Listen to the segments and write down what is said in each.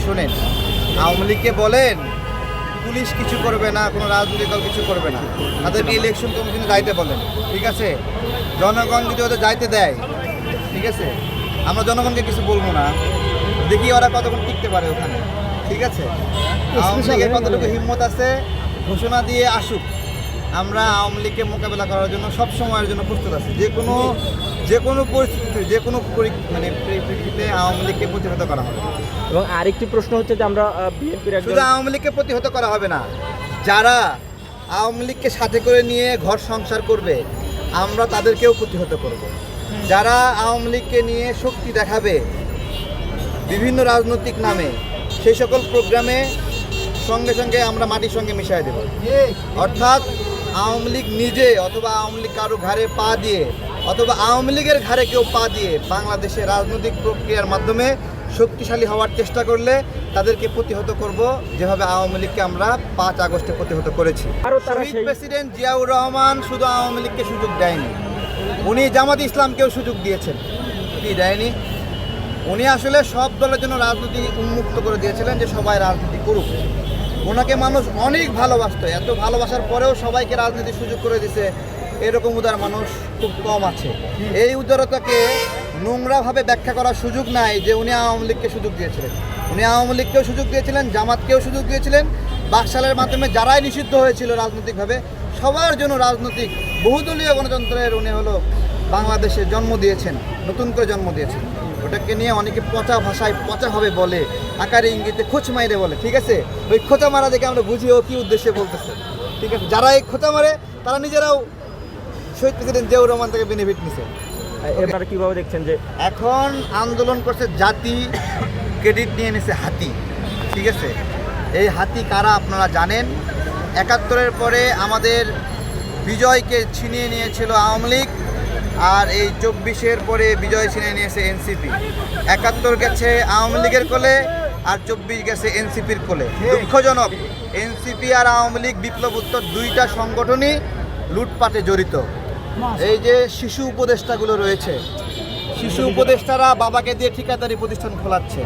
শোনেন, আওয়ামী লীগকে বলেন পুলিশ কিছু করবে না, কোনো রাজনৈতিক দল কিছু করবে না, তাদেরকে ইলেকশন কমিশনে যাইতে বলেন, ঠিক আছে? জনগণ যদি ওদের যাইতে দেয়, ঠিক আছে, আমরা জনগণকে কিছু বলবো না, দেখি ওরা কতক্ষণ টিকতে পারে ওখানে, ঠিক আছে? আওয়ামী লীগের কতটুকু হিম্মত আছে ঘোষণা দিয়ে আসুক, আমরা আওয়ামী লীগকে মোকাবেলা করার জন্য সব সময়ের জন্য প্রস্তুত আছি। যে কোনো পরিস্থিতিতে, যে কোনো পরিপ্রেক্ষিতে আওয়ামী লীগকে প্রতিহত করা হবে। এবং আরেকটি প্রশ্ন হচ্ছে যে আমরা বিএনপির শুধু আওয়ামী লীগকে প্রতিহত করা হবে না, যারা আওয়ামী লীগকে সাথে করে নিয়ে ঘর সংসার করবে আমরা তাদেরকেও প্রতিহত করব। যারা আওয়ামী লীগকে নিয়ে শক্তি দেখাবে বিভিন্ন রাজনৈতিক নামে, সেই সকল প্রোগ্রামে সঙ্গে সঙ্গে আমরা মাটির সঙ্গে মিশিয়ে দেব। অর্থাৎ আওয়ামী লীগ নিজে অথবা আওয়ামী লীগ কারো ঘাড়ে পা দিয়ে অথবা আওয়ামী লীগের ঘাড়ে কেউ পা দিয়ে বাংলাদেশে রাজনৈতিক প্রক্রিয়ার মাধ্যমে শক্তিশালী হওয়ার চেষ্টা করলে তাদেরকে প্রতিহত করব, যেভাবে আওয়ামী লীগকে আমরা 5 আগস্টে প্রতিহত করেছি। শহীদ প্রেসিডেন্ট জিয়াউর রহমান শুধু আওয়ামী লীগকে সুযোগ দেয়নি, উনি জামাত ইসলামকেও সুযোগ দিয়েছেন। কি দেয়নি? উনি আসলে সব দলের জন্য রাজনীতি উন্মুক্ত করে দিয়েছিলেন যে সবাই রাজনীতি করুক। ওনাকে মানুষ অনেক ভালোবাসত, এত ভালোবাসার পরেও সবাইকে রাজনীতির সুযোগ করে দিছে, এরকম উদার মানুষ খুব কম আছে। এই উদারতাকে নোংরাভাবে ব্যাখ্যা করার সুযোগ নাই যে উনি আওয়ামী লীগকে সুযোগ দিয়েছিলেন। উনি আওয়ামী লীগকেও সুযোগ দিয়েছিলেন, জামাতকেও সুযোগ দিয়েছিলেন। বাকশালের মাধ্যমে যারাই নিষিদ্ধ হয়েছিল রাজনৈতিকভাবে সবার জন্য রাজনৈতিক বহুদলীয় গণতন্ত্রের উনি হলো বাংলাদেশে জন্ম দিয়েছেন, নতুন করে জন্ম দিয়েছেন। ওটাকে নিয়ে অনেকে পচা ভাষায় পচাভাবে বলে, আকারে ইঙ্গিতে খোঁচ মাইরে বলে, ঠিক আছে? ওই খোঁচা মারা দেখে আমরা বুঝি ও কী উদ্দেশ্যে বলতেছে, ঠিক আছে? যারা এই খোঁচা মারে তারা নিজেরাও শহীদ প্রেসিডেন্ট জিয়াউর রহমান থেকে বেনিফিট নিছে। এবার কীভাবে দেখছেন যে এখন আন্দোলন করছে জাতি, ক্রেডিট নিয়ে নিছে হাতি, ঠিক আছে? এই হাতি কারা আপনারা জানেন। ৭১-এর পরে আমাদের বিজয়কে ছিনিয়ে নিয়েছিল আওয়ামী লীগ, আর এই ২৪-এর পরে বিজয় ছিনিয়ে নিয়েছে এনসিপি। ৭১ গেছে আওয়ামী লীগের কোলে আর ২৪ গেছে এনসিপির কোলে। দুঃখজনক, এনসিপি আর আওয়ামী লীগ বিপ্লবোত্তর দুইটা সংগঠনই লুটপাটে জড়িত। এই যে শিশু উপদেষ্টাগুলো রয়েছে, শিশু উপদেষ্টারা বাবাকে দিয়ে ঠিকাদারি প্রতিষ্ঠান খোলাচ্ছে,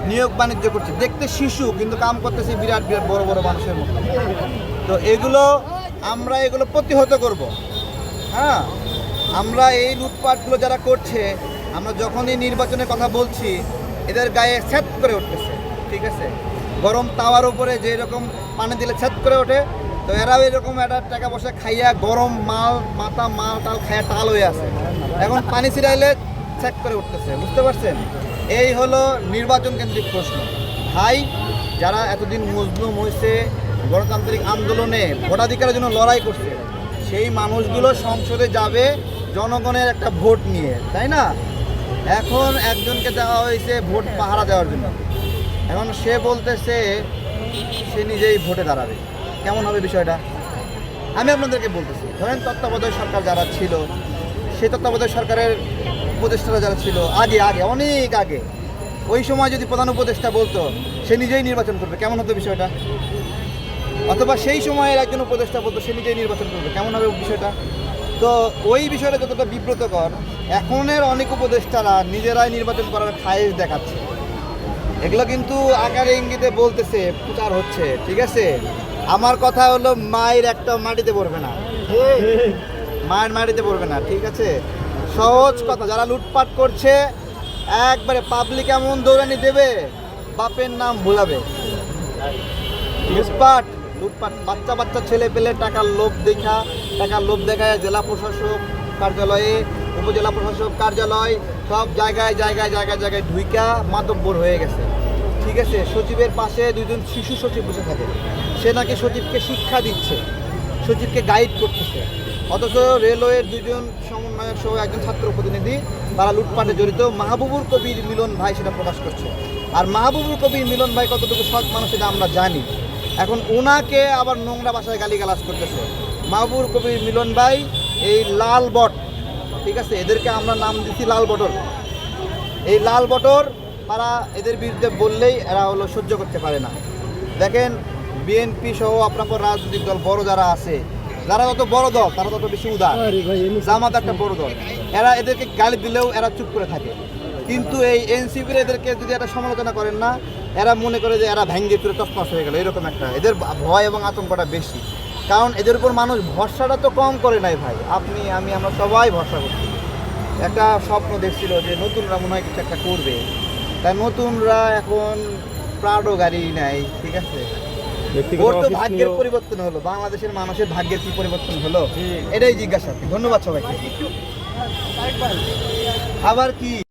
নিয়োগ বাণিজ্য করছে, দেখতে শিশু কিন্তু কাম করতেছে বিরাট বিরাট বড় বড় মানুষের মতো। তো আমরা এগুলো প্রতিহত করব। হ্যাঁ, আমরা এই লুটপাটগুলো যারা করছে, আমরা যখনই নির্বাচনের কথা বলছি এদের গায়ে ছ্যাদ করে উঠতেছে, ঠিক আছে? গরম তাওয়ার উপরে যে এরকম পানি দিলে ছ্যাদ করে ওঠে, তো এরাও এরকম একটা টাকা পয়সা খাইয়া গরম মাল টাল খাইয়া টাল হয়ে আছে, এখন পানি ছিটাইলে ছ্যাদ করে উঠতেছে। বুঝতে পারছেন? এই হলো নির্বাচন কেন্দ্রিক প্রশ্ন। ভাই, যারা এতদিন মজলুম হয়েছে, গণতান্ত্রিক আন্দোলনে ভোটাধিকারের জন্য লড়াই করছে, সেই মানুষগুলো সংসদে যাবে জনগণের একটা ভোট নিয়ে, তাই না? এখন একজনকে দেওয়া হয়েছে ভোট পাহারা দেওয়ার জন্য, এখন সে বলতেছে সে নিজেই ভোটে দাঁড়াবে। কেমন হবে বিষয়টা? আমি আপনাদেরকে বলতেছি, ধরেন তত্ত্বাবধায়ক সরকার যারা ছিল, সেই তত্ত্বাবধায়ক সরকারের উপদেষ্টারা যারা ছিল আগে অনেক আগে, ওই সময় যদি প্রধান উপদেষ্টা বলতো সে নিজেই নির্বাচন করবে, কেমন হতো বিষয়টা? অথবা সেই সময়ের একজন উপদেষ্টা বলতো সে নিজেই নির্বাচন করবে, কেমন হবে বিষয়টা? তো ওই বিষয়টা যতটা বিব্রতকর, এখনের অনেক উপদেষ্টারা নিজেরাই নির্বাচন করার খায়েশ দেখাচ্ছে। এগুলো কিন্তু আকারে ইঙ্গিতে বলতেছে, প্রচার হচ্ছে, ঠিক আছে? আমার কথা হলো মায়ের একটা মাটিতে পড়বে না, মায়ের মাটিতে পড়বে না, ঠিক আছে? সহজ কথা, যারা লুটপাট করছে একবারে পাবলিক এমন দৌড়ানি দেবে বাপের নাম ভুলাবে। লুটপাট বাচ্চা ছেলে পেলে টাকার লোভ দেখায় জেলা প্রশাসক কার্যালয়ে, উপজেলা প্রশাসক কার্যালয়, সব জায়গায় ঢুইকা মাতব্বর হয়ে গেছে, ঠিক আছে? সচিবের পাশে 2জন শিশু সচিব বসে থাকে, সে নাকি সচিবকে শিক্ষা দিচ্ছে, সচিবকে গাইড করতেছে, অথচ রেলওয়ের 2জন সমন্বয়ক সহ একজন ছাত্র প্রতিনিধি তারা লুটপাটে জড়িত। মাহবুবুর কবির মিলন ভাই সেটা প্রকাশ করছে। আর মাহবুবুর কবির মিলন ভাই কতটুকু সৎ মানুষ সেটা আমরা জানি। এখন ওনাকে আবার নোংরা ভাষায় গালিগালাজ করতেছে। মাহবুবুর কবির মিলন ভাই এই লাল বট, ঠিক আছে, এদেরকে আমরা নাম দিচ্ছি লাল বটর। এই লাল বটর তারা এদের বিরুদ্ধে বললেই এরা হলো সহ্য করতে পারে না। দেখেন, বিএনপি সহ আপনার রাজনৈতিক দল বড় যারা আছে, যারা যত বড় দল তারা তত বেশি উদার। জামাত একটা বড় দল, এরা এদেরকে গালি দিলেও এরা চুপ করে থাকে। কিন্তু এই এনসিপির এদেরকে যদি একটা সমালোচনা করেন না, এরা মনে করে যে এরা ভেঙ্গে তুলে তসমাস হয়ে গেল, এরকম একটা এদের ভয় এবং আতঙ্কটা বেশি। কারণ এদের উপর মানুষ ভরসাটা তো কম করে নাই ভাই, আপনি আমি আমরা সবাই ভরসা করছি। একটা স্বপ্ন দেখছিল যে নতুনরা মনে হয় কিছু একটা করবে, তাই নতুনরা এখন প্রাডো গাড়ি নেয়, ঠিক আছে। ব্যক্তিগত ওর তো অফিস ভাগ্যের নিয়েও- পরিবর্তন হলো, বাংলাদেশের মানুষের ভাগ্যের কি পরিবর্তন হলো জি। এটাই জিজ্ঞাসা। ধন্যবাদ সবাইকে। খাবার কি